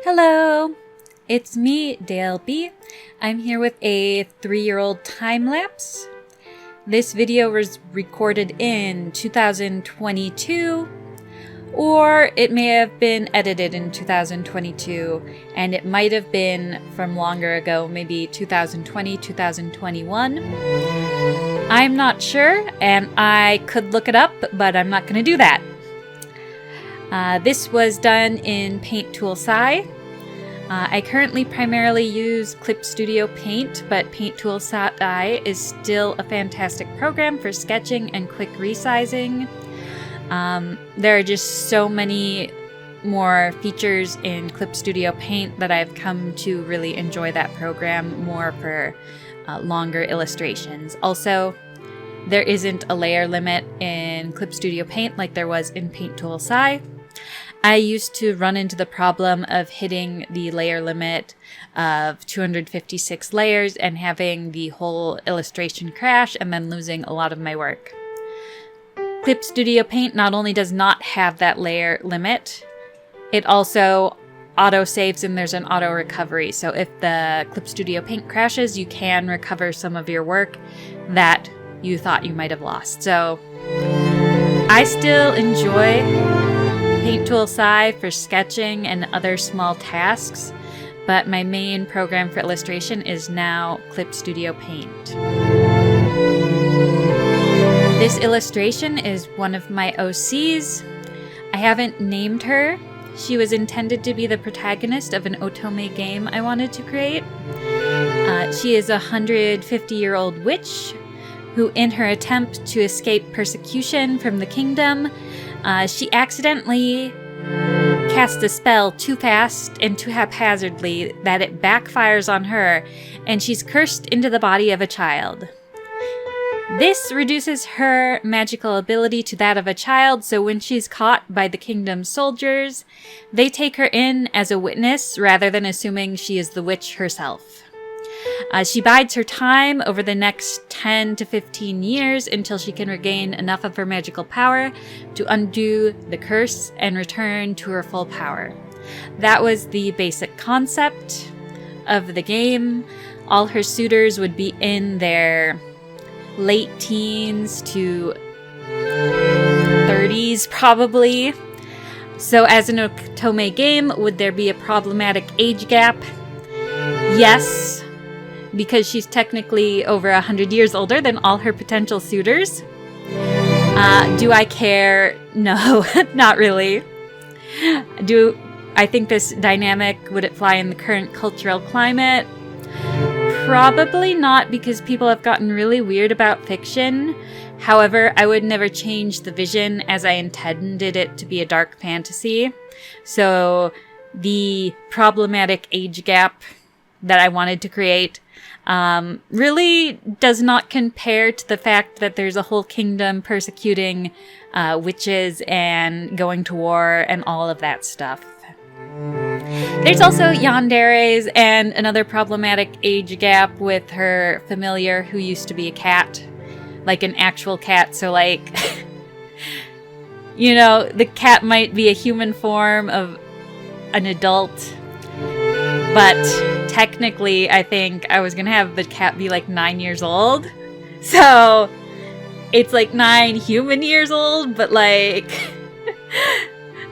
Hello, it's me, Dale B. I'm here with a 3-year-old time-lapse. This video was recorded in 2022, or it may have been edited in 2022, and it might have been from longer ago, maybe 2020, 2021. I'm not sure, and I could look it up, but I'm not going to do that. This was done in Paint Tool SAI. I currently primarily use Clip Studio Paint, but Paint Tool SAI is still a fantastic program for sketching and quick resizing. There are just so many more features in Clip Studio Paint that I've come to really enjoy that program more for longer illustrations. Also, there isn't a layer limit in Clip Studio Paint like there was in Paint Tool SAI. I used to run into the problem of hitting the layer limit of 256 layers and having the whole illustration crash and then losing a lot of my work. Clip Studio Paint not only does not have that layer limit, it also auto-saves and there's an auto-recovery. So if the Clip Studio Paint crashes, you can recover some of your work that you thought you might have lost. So I still enjoy Paint Tool SAI for sketching and other small tasks, but my main program for illustration is now Clip Studio Paint. This illustration is one of my OCs. I haven't named her. She was intended to be the protagonist of an otome game I wanted to create. She is a 150-year-old witch who, in her attempt to escape persecution from the kingdom, she accidentally cast a spell too fast and too haphazardly that it backfires on her, and she's cursed into the body of a child. This reduces her magical ability to that of a child, so when she's caught by the kingdom's soldiers, they take her in as a witness rather than assuming she is the witch herself. She bides her time over the next 10 to 15 years until she can regain enough of her magical power to undo the curse and return to her full power. That was the basic concept of the game. All her suitors would be in their late teens to 30s probably. So as an otome game, would there be a problematic age gap? Yes, because she's technically over 100 years older than all her potential suitors. Do I care? No, not really. Do I think this dynamic, would it fly in the current cultural climate? Probably not, because people have gotten really weird about fiction. However, I would never change the vision as I intended it to be a dark fantasy. So the problematic age gap that I wanted to create really does not compare to the fact that there's a whole kingdom persecuting witches and going to war and all of that stuff. There's also yanderes and another problematic age gap with her familiar who used to be a cat, like an actual cat. So like, you know, the cat might be a human form of an adult, but technically, I think I was going to have the cat be like 9 years old. So it's like 9 human years old, but like,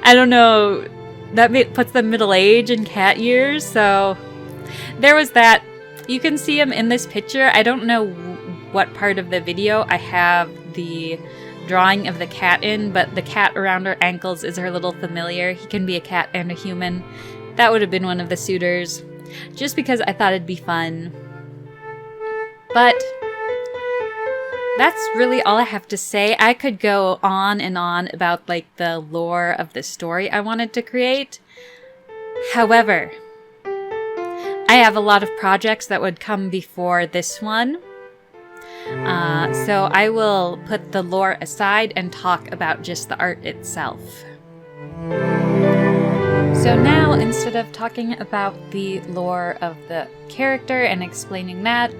I don't know, that puts them middle age in cat years. So there was that. You can see him in this picture. I don't know what part of the video I have the drawing of the cat in, but the cat around her ankles is her little familiar. He can be a cat and a human. That would have been one of the suitors, just because I thought it'd be fun. But that's really all I have to say. I could go on and on about like the lore of the story I wanted to create. However, I have a lot of projects that would come before this one. So I will put the lore aside and talk about just the art itself. So now, instead of talking about the lore of the character and explaining that,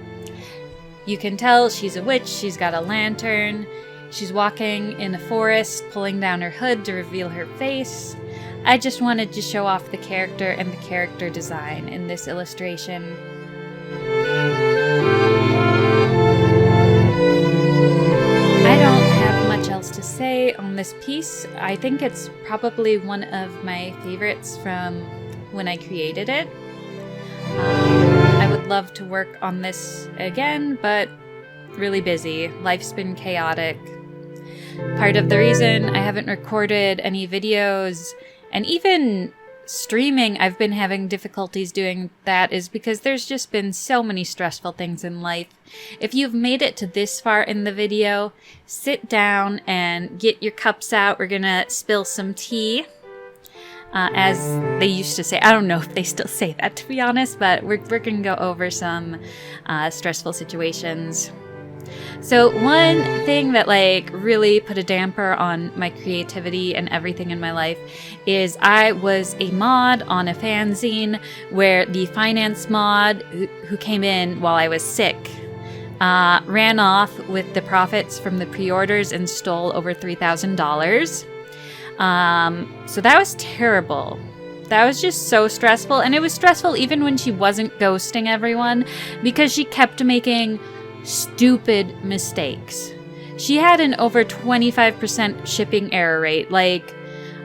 you can tell she's a witch, she's got a lantern, she's walking in a forest, pulling down her hood to reveal her face. I just wanted to show off the character and the character design in this illustration. I don't have much else to say on this piece. I think it's probably one of my favorites from when I created it. I would love to work on this again, but really busy. Life's been chaotic. Part of the reason I haven't recorded any videos and even streaming, I've been having difficulties doing that, is because there's just been so many stressful things in life. If you've made it to this far in the video, sit down and get your cups out. We're gonna spill some tea. As they used to say. I don't know if they still say that, to be honest, but we're going to go over some stressful situations. So one thing that really put a damper on my creativity and everything in my life is I was a mod on a fanzine where the finance mod who came in while I was sick ran off with the profits from the pre-orders and stole over $3,000. So that was terrible. That was just so stressful. And it was stressful even when she wasn't ghosting everyone because she kept making stupid mistakes. She had an over 25% shipping error rate.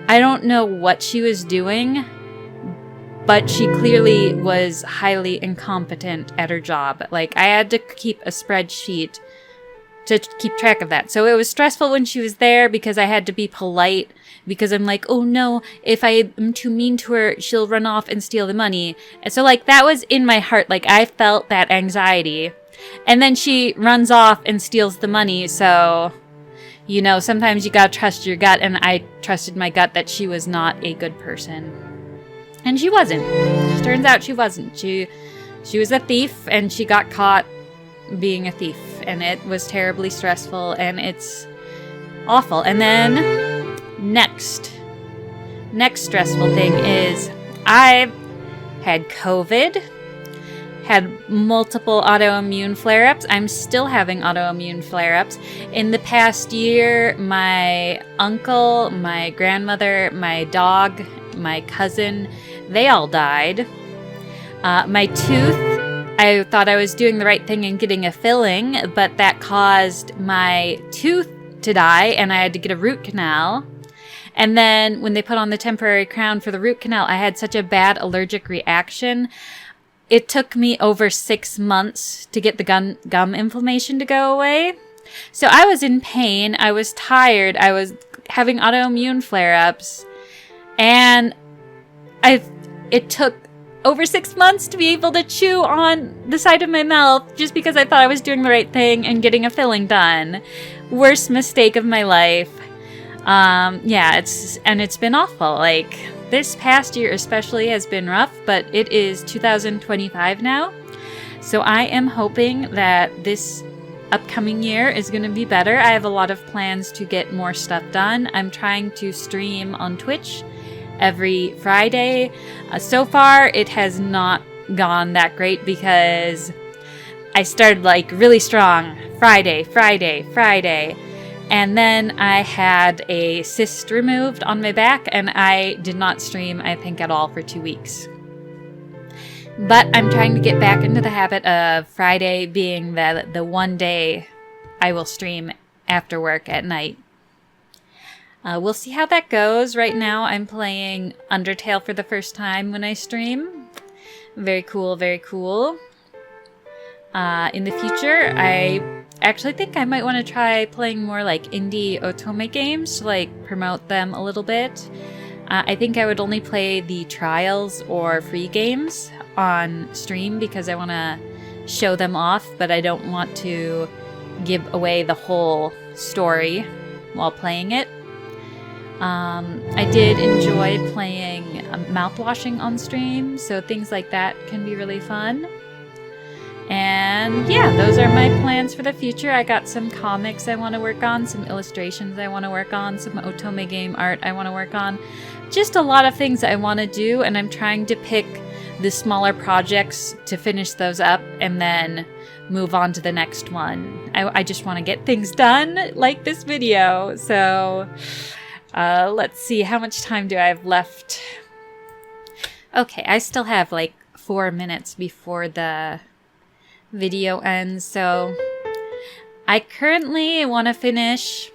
I don't know what she was doing, but she clearly was highly incompetent at her job. I had to keep a spreadsheet to keep track of that. So it was stressful when she was there because I had to be polite because I'm like, oh no, if I am too mean to her, she'll run off and steal the money. And so that was in my heart. I felt that anxiety. And then she runs off and steals the money. So, sometimes you gotta trust your gut. And I trusted my gut that she was not a good person. And she wasn't. Turns out she wasn't. She was a thief and she got caught being a thief. And it was terribly stressful and it's awful. And then next stressful thing is I had COVID, had multiple autoimmune flare-ups. I'm still having autoimmune flare-ups. In the past year, my uncle, my grandmother, my dog, my cousin, they all died. My tooth, I thought I was doing the right thing in getting a filling, but that caused my tooth to die and I had to get a root canal. And then when they put on the temporary crown for the root canal, I had such a bad allergic reaction. It took me over 6 months to get the gum inflammation to go away. So I was in pain. I was tired. I was having autoimmune flare-ups. And it took over 6 months to be able to chew on the side of my mouth just because I thought I was doing the right thing and getting a filling done. Worst mistake of my life. It's been awful. This past year especially has been rough, but it is 2025 now. So I am hoping that this upcoming year is going to be better. I have a lot of plans to get more stuff done. I'm trying to stream on Twitch every Friday. So far, it has not gone that great because I started really strong. Friday. And then I had a cyst removed on my back and I did not stream, I think, at all for 2 weeks. But I'm trying to get back into the habit of Friday being the one day I will stream after work at night. We'll see how that goes. Right now I'm playing Undertale for the first time when I stream. Very cool, very cool. In the future, I actually think I might want to try playing more indie otome games to promote them a little bit. I think I would only play the trials or free games on stream because I want to show them off, but I don't want to give away the whole story while playing it. I did enjoy playing mouthwashing on stream, so things like that can be really fun. And yeah, those are my plans for the future. I got some comics I want to work on, some illustrations I want to work on, some otome game art I want to work on. Just a lot of things I want to do, and I'm trying to pick the smaller projects to finish those up and then move on to the next one. I just want to get things done, like this video. So Let's see, how much time do I have left? Okay, I still have like 4 minutes before the video ends, so I currently want to finish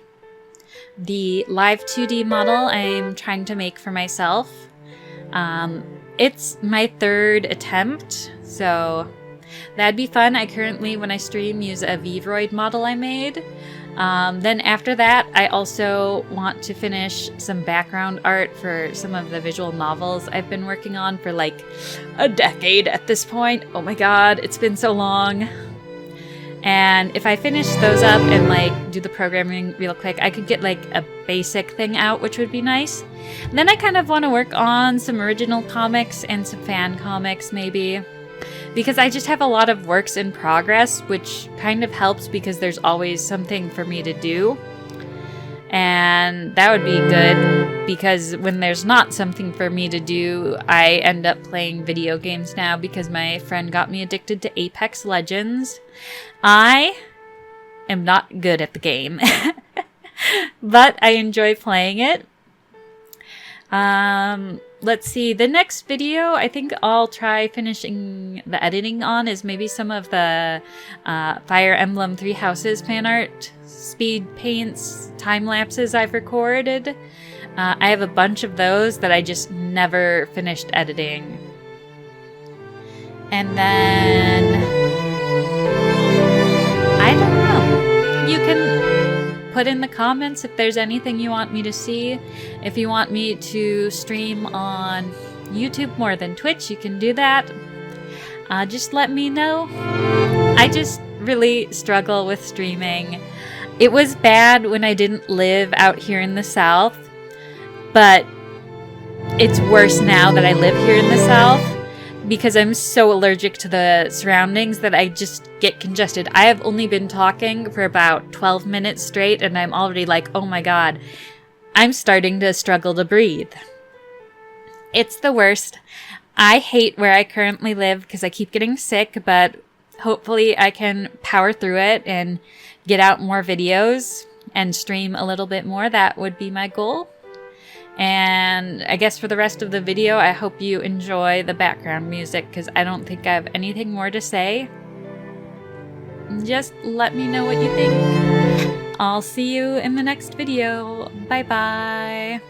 the live 2D model I'm trying to make for myself. It's my 3rd attempt, so that'd be fun. I currently, when I stream, use a Vroid model I made. Then after that, I also want to finish some background art for some of the visual novels I've been working on for like a decade at this point. Oh my god, it's been so long. And if I finish those up and like do the programming real quick, I could get like a basic thing out, which would be nice. And then I kind of want to work on some original comics and some fan comics maybe. Because I just have a lot of works in progress, which kind of helps because there's always something for me to do. And that would be good because when there's not something for me to do, I end up playing video games now because my friend got me addicted to Apex Legends. I am not good at the game, but I enjoy playing it. Let's see, the next video I think I'll try finishing the editing on is maybe some of the Fire Emblem Three Houses fan art, speed paints, time lapses I've recorded. I have a bunch of those that I just never finished editing. And then I don't know. You can put in the comments if there's anything you want me to see. If you want me to stream on YouTube more than Twitch, you can do that. Just let me know. I just really struggle with streaming. It was bad when I didn't live out here in the South, but it's worse now that I live here in the South because I'm so allergic to the surroundings that I just get congested. I have only been talking for about 12 minutes straight and I'm already like, oh my god, I'm starting to struggle to breathe. It's the worst. I hate where I currently live because I keep getting sick, but hopefully I can power through it and get out more videos and stream a little bit more. That would be my goal. And I guess for the rest of the video, I hope you enjoy the background music because I don't think I have anything more to say. Just let me know what you think. I'll see you in the next video. Bye bye.